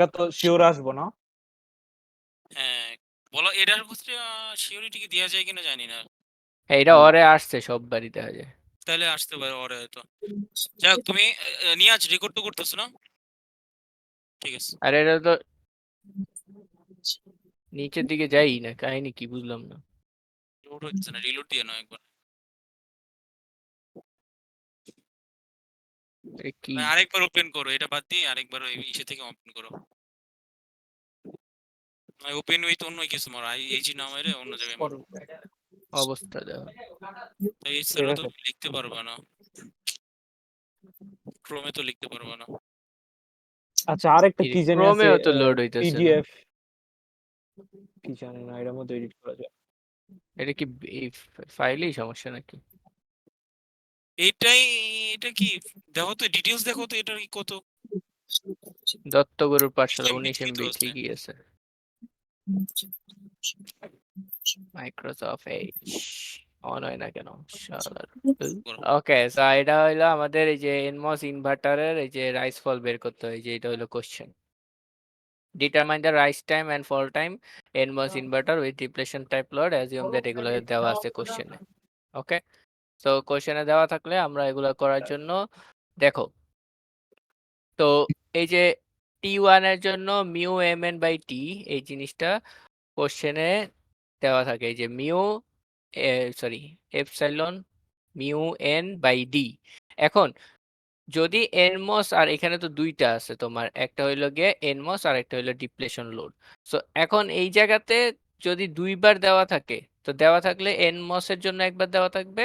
এটা তো শিওর আসবো না। হ্যাঁ, বলো এটার ক্ষেত্রে সিওরিটি কি দেওয়া যায় কিনা জানি না। হ্যাঁ, এটা ওরে আসছে সব বাড়ি দেখা যায়। তাহলে আসতে পারে ওরে হয়তো। যাই হোক, তুমি নিয়ে আজ রেকর্ড তো করতেছো না? ঠিক আছে। আর এটা তো নিচের দিকে যাই না, কাহিনী কি বুঝলাম না। লোড হচ্ছে না, রিলোড দিয়ে নাও একবার। এটা কি? আরেকবার ওপেন করো, এটা বাদ দিয়ে আরেকবার ওই ইসে থেকে ওপেন করো। ওপেন উইথ অন্য কিছু মারো, এইচি না মেরে অন্য জায়গায় মারো। অবস্থা দেখো। তাই এই ঠিক ছাড়া তো আছে। লিখতে পারবে না, ক্রোমে তো লিখতে পারবে না। আচ্ছা, আরেকটা কি জানি আছে, ক্রোমেও তো লোড হইতেছে না। পিজিএফ কি জানি না, এটার মধ্যে এডিট করা যায়। এটা কি এই ফাইলেই সমস্যা নাকি? এইটাই, এটা কি দেখো তো, ডিটেইলস দেখো তো এটার কি কত দত্তগুরুর পাঠশালা এমবি 19 কি তো MB আছে। ঠিকই আছে। মাইক্রোসফট এজ অন হয় না কেন শালার। করো। ওকে, সো এটা হইলো আমাদের এই যে এনমস ইনভার্টারের এই যে রাইস ফল বের করতে হয়, যে এটা হইলো question. Determine the rise time and fall time NMOS inverter with depletion type load assume that এগুলো দেওয়া আছে কোশ্চেনে। ওকে, তো কোশ্চেনে দেওয়া থাকলে আমরা এগুলো করার জন্য দেখো, তো এই যে T1 এর জন্য মিউ mn বাই টি এই জিনিসটা কোশ্চেনে দেওয়া থাকে, এই যে mu sorry epsilon mu N by D. এখন যদি এনমস, আর এখানে তো দুইটা আছে তোমার, একটা হইলো গিয়ে এনমস আর একটা হইলো ডিপ্লেশন লোড। সো এখন এই জায়গাতে যদি দুইবার দেওয়া থাকে, তো দেওয়া থাকলে এনমস এর জন্য একবার দেওয়া থাকবে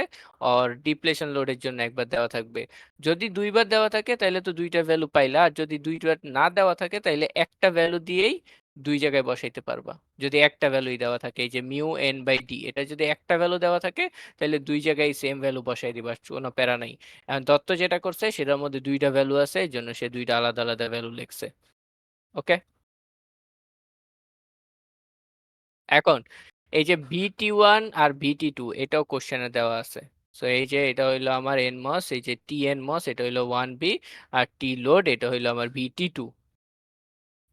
আর ডিপ্লেশন লোডের জন্য একবার দেওয়া থাকবে। যদি দুইবার দেওয়া থাকে তাহলে তো দুইটা ভ্যালু পাইলা, আর যদি দুইবার না দেওয়া থাকে তাহলে একটা ভ্যালু দিয়েই দুই জায়গায় বসাইতে পারবা। যদি একটা ভ্যালুই দেওয়া থাকে, এই যে মিউ এন বাই ডি, এটা যদি একটা ভ্যালু দেওয়া থাকে তাহলে দুই জায়গায় সেম ভ্যালু বসাই দিবা, কোনো প্যারা নাই। এখন দত্ত যেটা করছে সেটার মধ্যে দুইটা ভ্যালু আছে, এই জন্য সে দুইটা আলাদা আলাদা ভ্যালু লিখছে। ওকে, এখন এই যে VT1 আর VT2 এটাও কোশ্চেনে দেওয়া আছে। সো এই যে এটা হইলো আমার এনমস, এই যে টি এনমস এটা হইলো 1B, আর টি লোড এটা হইলো আমার VT2।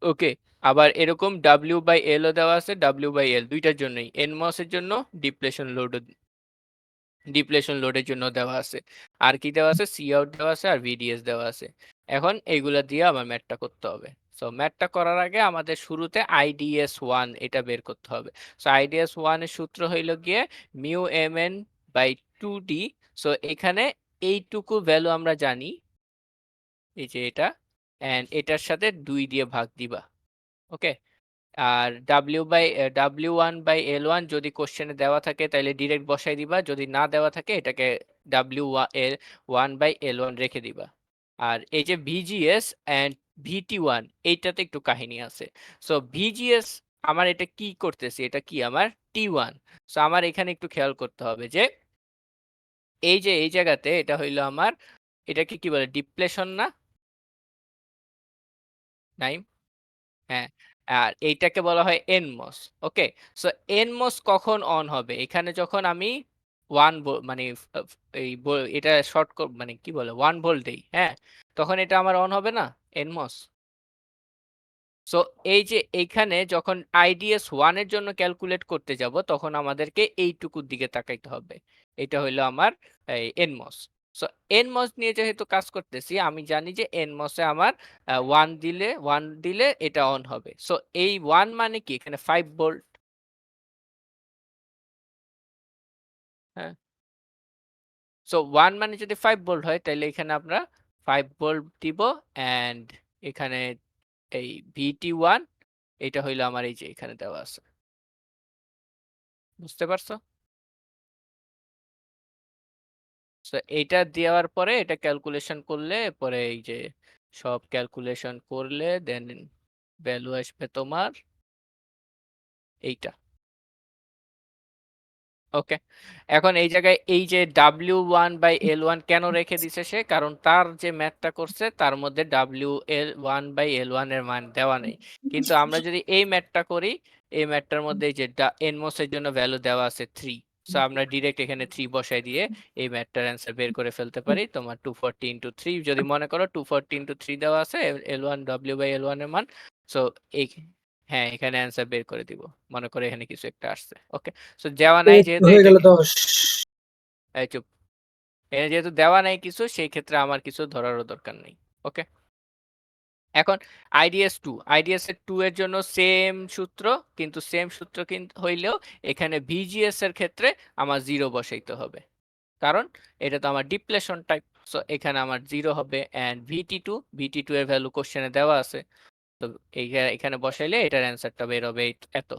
ওকে, আবার এরকম ডাব্লিউ বাই এল ও দেওয়া আছে, ডাব্লিউ বাই এল দুইটার জন্যই, এনমস এর জন্য ডিপ্লেশন লোড, ডিপ্লেশন লোডের জন্য দেওয়া আছে। আর কি দেওয়া আছে? সি আউট দেওয়া আছে আর ভিডিএস দেওয়া আছে। এখন এইগুলা দিয়ে আমার ম্যাথটা করতে হবে। সো ম্যাথটা করার আগে আমাদের শুরুতে IDS1 এটা বের করতে হবে। সো IDS1 এর সূত্র হইল গিয়ে mu M N by 2D। So এখানে এইটুকু ভ্যালু আমরা জানি, এই যে এটা, এন্ড এটার সাথে 2 দিয়ে ভাগ দিবা। ওকে, আর W1/L1 যদি কোশ্চেনে দেওয়া থাকে তাহলে ডিরেক্ট বসাই দিবা, যদি না দেওয়া থাকে এটাকে W1/L1 রেখে দিবা। আর এই যে VGS অ্যান্ড VT1 এইটাতে একটু কাহিনী আছে। সো VGS আমার এটা কি করতেছি, এটা কি আমার T1। সো আমার এখানে একটু খেয়াল করতে হবে যে এই যে এই জায়গাতে এটা হইলো আমার, এটাকে কি বলে, ডিপ্লেশন না নাই? হ্যাঁ, আর এইটাকে বলা হয় এনমস। ওকে, সো এনমস কখন অন হবে? এখানে যখন আমি মানে এটা শর্ট মানে কি বলে 1 ভোল্ট দেই, হ্যাঁ, তখন এটা আমার অন হবে না এনমস। সো এই যে এইখানে যখন IDS1 এর জন্য ক্যালকুলেট করতে যাব তখন আমাদেরকে এইটুকুর দিকে তাকাইতে হবে। এটা হইলো আমার এনমস। সো এনমস নিয়ে যেহেতু কাজ করতেছি, আমি জানি যে এনমসে আমার 1 দিলে এটা অন হবে। সো এই 1 মানে কি, এখানে 5 ভোল্ট। হ্যাঁ, সো 1 মানে যদি 5 ভোল্ট হয় তাহলে এখানে আমরা 5 ভোল্ট দিব, অ্যান্ড এখানে এই VT1 এটা হইলো আমার এই যে এখানে দেওয়া আছে। বুঝতে পারছো? সো এইটা দেওয়ার পরে এটা ক্যালকুলেশন করলে পরে এই যে সব ক্যালকুলেশন করলে দেন ভ্যালু আসবে তোমার এইটা। ওকে, এখন এই জায়গায় এই যে W1/L1 কেন রেখে দিছে সে, কারণ তার যে ম্যাথটা করছে তার মধ্যে W1/L1 এর মান দেওয়া নেই। কিন্তু আমরা যদি এই ম্যাথটা করি, এই ম্যাথটার মধ্যে এই যে এনমোস এর জন্য ভ্যালু দেওয়া আছে 3। সো আমরা ডিরেক্ট এখানে 3 বসাই দিয়ে এই ম্যাথটার অ্যান্সার বের করে ফেলতে পারি। তোমার 240 × 3, যদি মনে করো 240 × 3 দেওয়া আছে L1 W/L1 এর মান, সো এই হ্যাঁ এখানে অ্যান্সার বের করে দিব, মনে করে এখানে কিছু একটা আসছে। ওকে, সো দেওয়া নাই এই তো যেহেতু হয়ে গেল এটাকে 10। এই চুপ, এখানে যেহেতু দেওয়া নাই কিছু, সেই ক্ষেত্রে আমার কিছু ধরারও দরকার নেই। ওকে, এখন আইডিএস টু, আইডিএস এর 2 এর জন্য সেম সূত্র, কিন্তু সেম সূত্র কিন্তু হইলেও এখানে ভিজিএস এর ক্ষেত্রে আমার 0 বসাইতে হবে, কারণ এটা তো আমার ডিপ্লেশন টাইপ। সো এখানে আমার 0 হবে। অ্যান্ড ভিটি টু এর ভ্যালু কোশ্চেনে দেওয়া আছে, তো এখানে বসাইলে এটার অ্যান্সারটা বের হবে এত।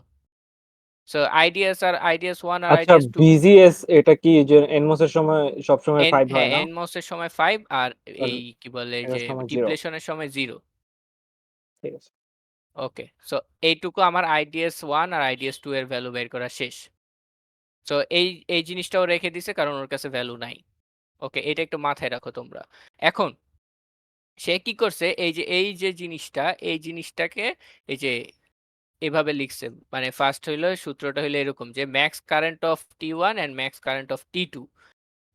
সো আইডিএস আর আইডিএস 1 আর আচ্ছা, আইডিএস 2 বিজিএস এটা কি যে এনমোস এর সময় সবসময় 5 হ্যাঁ হয় না? এনমস এর সময় 5, আর আর এই কি বলে যে এটার সময় 0। ডিপ্লেশনের সময় 0। ঠিক আছে। ওকে, সো এইটুকু আমার আইডিএস 1 আর আইডিএস 2 এর ভ্যালু বের করা শেষ। সো এই জিনিসটাও রেখে দিছে কারণ ওর কাছে ভ্যালু নাই। ওকে, এটা একটু মাথায় রাখো তোমরা। এখন সে কি করছে, এই যে জিনিসটা, এই জিনিসটাকে এই যে এভাবে লিখছে, মানে ফার্স্ট হইলো সূত্রটা হইলো এরকম যে max current of T1 and max current of T2,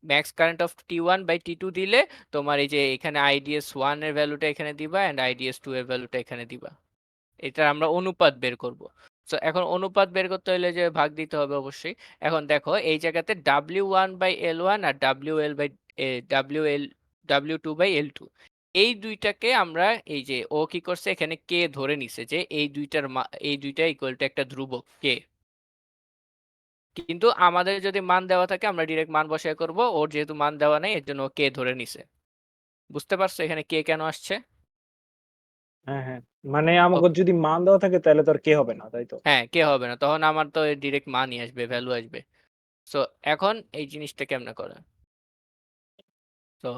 max current of T1 by T2 দিলে তোমার এই যে এখানে আইডিএস 1 এর ভ্যালুটা এখানে দিবা এন্ড আইডিএস 2 এর ভ্যালুটা এখানে দিবা। এটা আমরা অনুপাত বের করব। সো এখন অনুপাত বের করতে হলে যে ভাগ দিতে হবে অবশ্যই। এখন দেখো এই জায়গাতে W1 বাই L1 আর WL by WL W2 by L2, এই দুইটাকে আমরা এই যে ও কি করছে এখানে কে ধরে নিছে যে এই দুইটা ইকুয়াল টু একটা ধ্রুবক কে, কিন্তু আমাদের যদি মান দেওয়া থাকে আমরা ডিরেক্ট মান বসায় করব, ওর যেহেতু মান দেওয়া নাই এর জন্য ও কে ধরে নিছে। বুঝতে পারছো এখানে কে কেন আসছে? হ্যাঁ, হ্যাঁ। মানে আমাকে যদি মান দেওয়া থাকে তাহলে তো আর কে হবে না, তাই তো? হ্যাঁ কে হবে না, তখন আমার তো ডিরেক্ট মানই আসবে, ভ্যালু আসবে। সো এখন এই জিনিসটা কেমনে করে, তো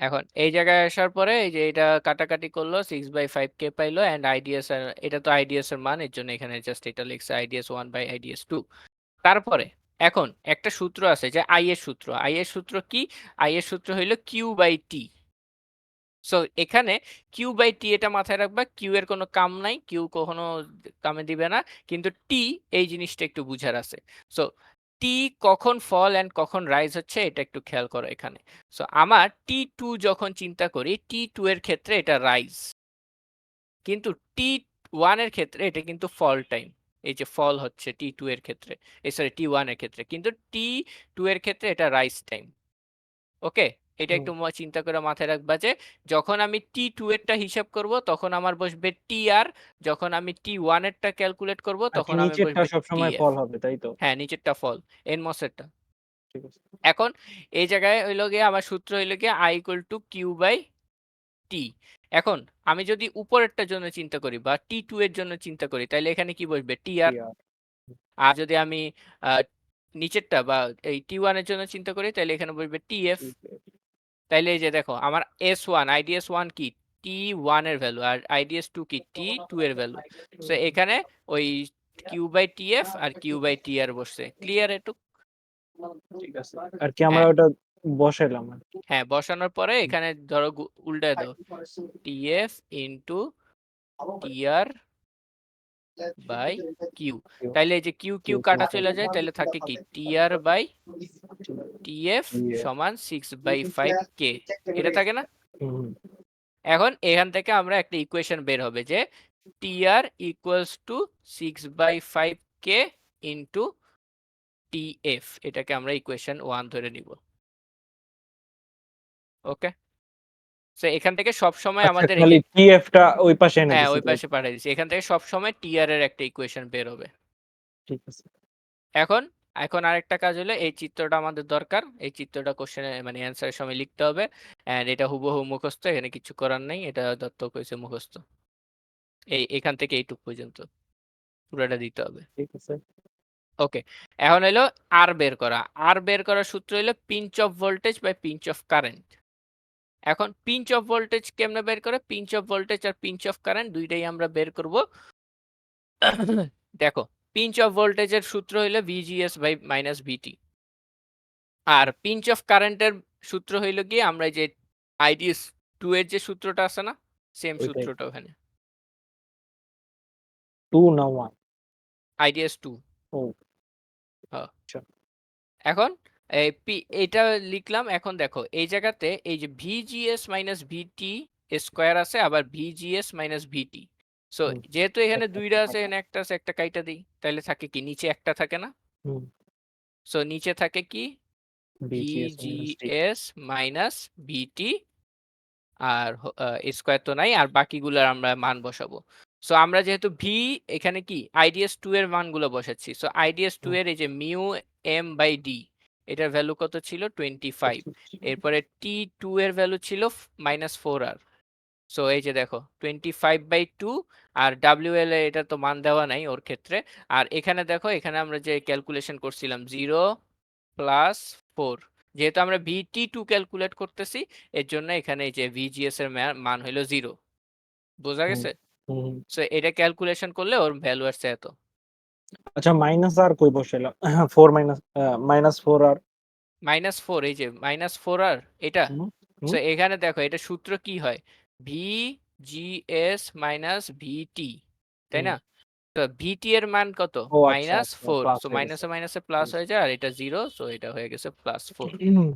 এখন এই জায়গায় আসার পরে এই যে এটা কাটাকাটি করলো 6/5 কে পাইলো এন্ড আইডিএস এর, এটা তো আইডিএস এর মান, এর জন্য এখানে জাস্ট এটা লিখছে আইডিএস 1 বাই আইডিএস 2। তারপরে এখন একটা সূত্র আছে যে আই এর সূত্র, আই এর সূত্র কি, আই এর সূত্র হইলো কিউ বাই টি। সো এখানে কিউ বাই টি এটা মাথায় রাখবা, কিউ এর কোনো কাম নাই, কিউ কখনো কামে দিবে না, কিন্তু টি এই জিনিসটা একটু বুঝার আছে। সো টি কখন ফল অ্যান্ড কখন রাইজ হচ্ছে এটা একটু খেয়াল করো এখানে। সো আমার T2 যখন চিন্তা করি, T2 এর ক্ষেত্রে এটা রাইজ, কিন্তু T1 এর ক্ষেত্রে এটা কিন্তু ফল টাইম। এই যে ফল হচ্ছে T2 এর ক্ষেত্রে, সরি T1 এর ক্ষেত্রে, কিন্তু T2 এর ক্ষেত্রে এটা রাইজ টাইম। ওকে, এটা একটু চিন্তা করে মাথায় রাখবা যে যখন আমি T2 এরটা হিসাব করব তখন আমার বসবে TR, যখন আমি T1 এরটা ক্যালকুলেট করব আর কি তখন আমি নিচেরটা বসবে সবসময় TF। ফল হবে, তাই তো? হ্যাঁ নিচেরটা ফল, এনমস এরটা। ঠিক আছে। এখন এই জায়গায় হইলো গিয়ে আমার সূত্র হইলো গিয়ে I equal to Q by T. এখন আমি যদি উপরেরটার জন্য চিন্তা করি বা T2 এর জন্য চিন্তা করি তাহলে এখানে কি বসবে TR। TR আর যদি আমি নিচেরটা বা এই T1 এর জন্য চিন্তা করি তাহলে এখানে বসবে TF। তাইলে এই যে দেখো আমার S1 আইডিএস 1 কি T1 এর ভ্যালু, আর আইডিএস 2 কি T2 এর ভ্যালু। সো এখানে ওই কিউ বাই টিএফ আর কিউ বাই টি আর বসছে। ক্লিয়ার একটু? ঠিক আছে। আর কি আমরা হ্যাঁ ওটা বসাইলাম আর কি। হ্যাঁ, বসানোর পরে এখানে ধরো উল্টায় দাও, TF into TR by Q. তাইলে এই যে কিউ কিউ কাটা চলে যায়, তাহলে থাকে কি টিআর বাই টিএফ সমান 6/5 কে, এটা থাকে না? হুম, এখন এখান থেকে আমরা একটা ইকুয়েশন বের হবে যে TR equals to 6/5 K into TF, এটাকে আমরা ইকুয়েশন 1 ধরে নিব। ওকে, সো এখান থেকে সব সময় আচ্ছা, আমাদের এই খালি যে TF টা ওই পাশে এনে হ্যাঁ দিছি, ওই তাই পাশে তো? পাঠিয়ে দিচ্ছি, এখান থেকে সব সময় TR এর একটা ইকুয়েশন বের হবে। ঠিক আছে। এখন এখন আরেকটা কাজ হলো এই চিত্রটা আমাদের দরকার, এই চিত্রটা কোশ্চেনে মানে অ্যান্সারের সময় লিখতে হবে। এন্ড এটা হুবহু মুখস্থ, এখানে কিছু করার নেই, এটা দত্তক হয়েছে মুখস্থ। এখান থেকে এইটুক পর্যন্ত পুরোটা দিতে হবে। ঠিক আছে। ওকে, এখন হলো আর বের করা, আর বের করার সূত্র হলো pinch off voltage by pinch off current. এখন পিঞ্চ অফ ভোল্টেজ কেমনে বের করে, পিঞ্চ অফ ভোল্টেজ আর পিঞ্চ অফ কারেন্ট দুইটাই আমরা বের করব। দেখো পিঞ্চ অফ ভোল্টেজের সূত্র হইলো ভিজিএস বাই মাইনাস ভিটি, আর পিঞ্চ অফ কারেন্টের সূত্র হইলো গিয়ে আমরা যে আইডিএস 2 এর যে সূত্রটা আছে না, সেম ওইটাই। সূত্রটা ওখানে 2 না 1? আইডিএস 2। ও হ্যাঁ, আচ্ছা। এখন এটা লিখলাম। এখন দেখো এই জায়গাতে এই যে ভিজিএস মাইনাস ভিটি স্কোয়ার আছে আবার ভিজিএস মাইনাস ভিটি। সো হুম, যেহেতু এখানে একটা দুইটা আছে, কাটা। এখানে একটা আছে, একটা কাইটা দিই, তাহলে থাকে কি নিচে একটা থাকে না? হুম, সো নিচে থাকে কি BGS minus D। VGS minus VT, আর স্কোয়ার তো নাই, আর বাকিগুলোর আমরা মান বসাবো। সো আমরা যেহেতু ভি এখানে কি আইডিএস টু এর মানগুলো বসাচ্ছি, সো আইডিএস টু হুম, এর এই যে মিউ এম বাই ডি, এটার ভ্যালু কত ছিল 25। এরপরে টি টু এর ভ্যালু ছিল -4r। সো এই যে দেখো 25/2, আর ডাব্লিউএল এ এটা তো মান দেওয়া নাই ওর ক্ষেত্রে। আর এখানে দেখো, এখানে আমরা যে ক্যালকুলেশন করছিলাম 0 + 4, যেহেতু আমরা ভিটি টু ক্যালকুলেট করতেছি, এর জন্য এখানে এই যে ভিজিএস এর মান হইলো 0। বোঝা হুম, গেছে? হুম। সো এটা ক্যালকুলেশন করলে ওর ভ্যালু আসছে এত। আচ্ছা মাইনাস আর কই বসাইলাম? 4 মাইনাস -4 আর -4, এই যে -4r এটা। হুম, সো হুম, এখানে দেখো এটা সূত্র কি হয়, ভিজিএস মাইনাস ভিটি, তাই হুম। না? তো ভিটি এর মান কত? ও আচ্ছা, আচ্ছা -4। প্লাস সো হয়ে গেছে। মাইনাসে মাইনাসে প্লাস হয়ে যায়, আর এটা 0, সো এটা হয়ে গেছে +4। হুম,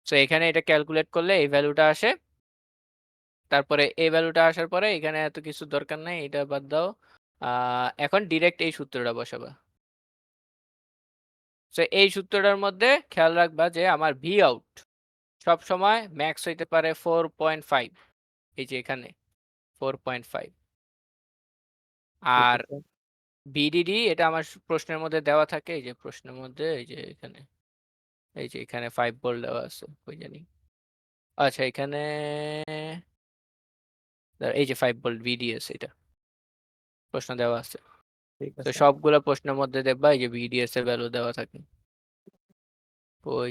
সো এখানে এটা ক্যালকুলেট করলে এই ভ্যালুটা আসে। তারপরে এই ভ্যালুটা আসার পরে এখানে এত কিছু দরকার নাই, এটা বাদ দাও। এখন ডিরেক্ট এই সূত্রটা বসাবা। সো এই সূত্রটার মধ্যে খেয়াল রাখবা যে আমার ভি আউট সব সময় ম্যাক্স হইতে পারে 4.5, এই যে এখানে 4.5। ঠিক আর আছে। ভিডিডি এটা আমার প্রশ্নের মধ্যে দেওয়া থাকে, এই যে প্রশ্নের মধ্যে এই যে এখানে, এই যে এখানে 5 ভোল্ট দেওয়া আছে, কই জানি। আচ্ছা এখানে এই যে 5 ভোল্ট ভিডিএস, এটা প্রশ্ন দেওয়া আছে। ঠিক তো আছে। সবগুলা প্রশ্নের মধ্যে দেখবা এই যে ভিডিএস এর ভ্যালু দেওয়া থাকে। ওই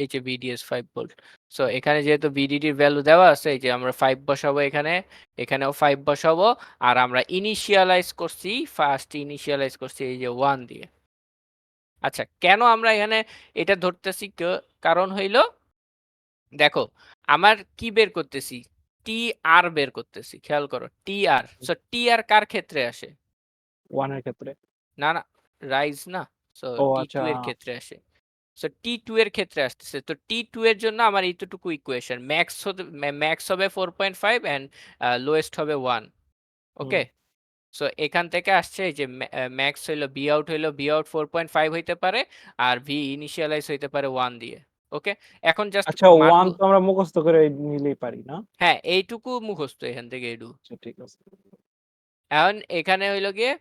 এই যে ভিডিএস 5 ভোল্ট। সো এখানে যেহেতু ভিডিডির ভ্যালু দেওয়া আছে, এই যে আমরা 5 বসাবো এখানে, এখানেও 5 বসাবো। আর আমরা ইনিশিয়ালাইজ করছি, ফার্স্ট ইনিশিয়ালাইজ করছি এই যে 1 দিয়ে। আচ্ছা কেন আমরা এখানে এটা ধরতেছি, কারণ হইল দেখো আমার কি বের করতেছি, টি আর বের করতেছি, খেয়াল করো টি আর। সো টি আর কার ক্ষেত্রে আসে? 1 এর ক্ষেত্রে। না না, রাইজ না, সো ও টি আচ্ছা। টু এর ক্ষেত্রে আসে। সো টি টু এর ক্ষেত্রে আসতেছে, তো টি টু এর জন্য আমার এইটুকু ইকুয়েশন, ম্যাক্স হবে 4.5 অ্যান্ড লোয়েস্ট হবে 1। হুম, ওকে, সো এখান থেকে আসছে এই যে ম্যাক্স হইলো বি আউট 4.5 হইতে পারে, আর ভি ইনিশিয়ালাইজ হইতে পারে 1 দিয়ে। ওকে, এখন জাস্ট আচ্ছা 1 মানগুলো, তো আমরা মুখস্থ করে নিলেই পারি না? হ্যাঁ এইটুকু মুখস্থ এখান থেকে এডু। আচ্ছা ঠিক আছে। এখন এখানে হইলো গিয়ে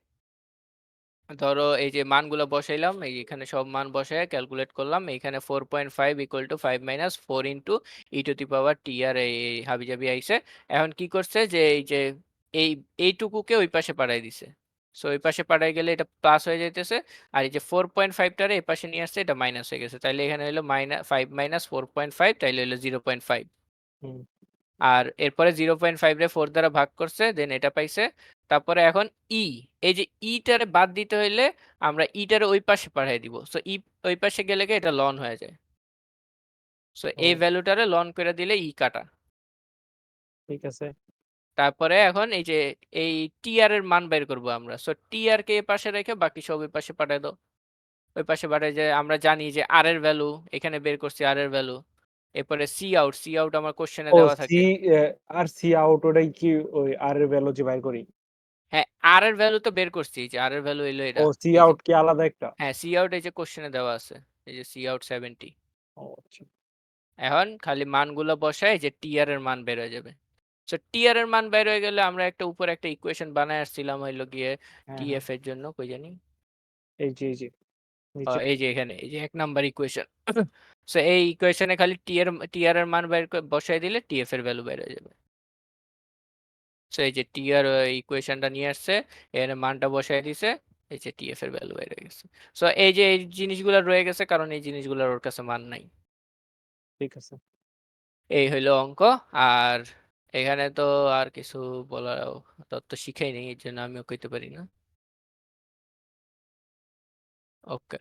ধরো এই যে মানগুলো বসাইলাম, এই এখানে সব মান বসায় ক্যালকুলেট করলাম, এখানে 4.5 = 5 - 4 * e⁻t আর এই হাবিজাবি আইছে। এখন কি করছে যে এই যে এই এইটুকুকে ওই পাশে পাঠাই দিছে। সো ওই পাশে পাঠাই গেলে এটা প্লাস হয়ে যাইতেছে, আর এই যে 4.5 টারে এই পাশে নিয়ে আসছে, এটা মাইনাস হয়ে গেছে, তাইলে এখানে হলো -5 - 4.5, তাইলে হলো 0.5। হুম, আর এরপরে 0.5 রে 4 দ্বারা ভাগ করছে, দেন এটা পাইছে। তারপরে এখন ই, এই যে ইটারে বাদ দিতে হইলে আমরা ইটারে ওই পাশে পাঠিয়ে দিব। সো ই ওই পাশে গেলে কি এটা লন হয়ে যায়। সো ও এই ভ্যালুটারে লন করে দিলে ই কাটা। ঠিক আছে। তারপরে এখন এই যে এই টিআর এর মান বের করব আমরা। সো টিআর কে এই পাশে রেখে বাকি সব ওই পাশে পাঠিয়ে দাও। ওই পাশে পাঠিয়ে যে আমরা জানি যে আর এর ভ্যালু এখানে বের করছি, আর এর ভ্যালু। এরপরে সি আউট আমার কোশ্চেনে ও দেওয়া সি থাকে। আর সি আউট ওটাই কি ওই আর এর ভ্যালু যে বাইর করি? হ্যাঁ, আর এর ভ্যালু তো বের করছি, এই যে আর এর ভ্যালু হইলো ও এটা। সি এই যে আউট কি আলাদা একটা? হ্যাঁ, সি আউট এই যে কোশ্চেনে দেওয়া আছে। এই যে সি আউট 70। ও আচ্ছা। এখন খালি মানগুলো বসায় যে টিআর এর মান বের হয়ে যাবে। সো টিআর এর মান বের হয়ে গেলে আমরা একটা উপরে একটা ইকুয়েশন বানায় আসছিলাম হইলো গিয়ে হ্যাঁ, হ্যাঁ। টিএফ এর জন্য, কই জানি। এই যে নিচে। এই যে এখানে এই যে 1 নাম্বার ইকুয়েশন। সো এই ইকুয়েশনে খালি টিআর এর মান বসায় দিলে টিএফ এর ভ্যালু বের হয়ে যাবে। সো এই যে টিআর ইকুয়েশনটা নিয়ে আসছে, এর মানটা বসায় দিছে, এই যে টিএফ এর ভ্যালু বের হয়ে গেছে। সো এই যে এই জিনিসগুলো রয়ে গেছে, কারণ এই জিনিসগুলোর ওর কাছে মান নাই। ঠিক আছে। এই হইলো অঙ্ক। আর এখানে তো আর কিছু বলার তত্ত্ব শিখাই নেই, এর জন্য আমিও কইতে পারি না। ওকে।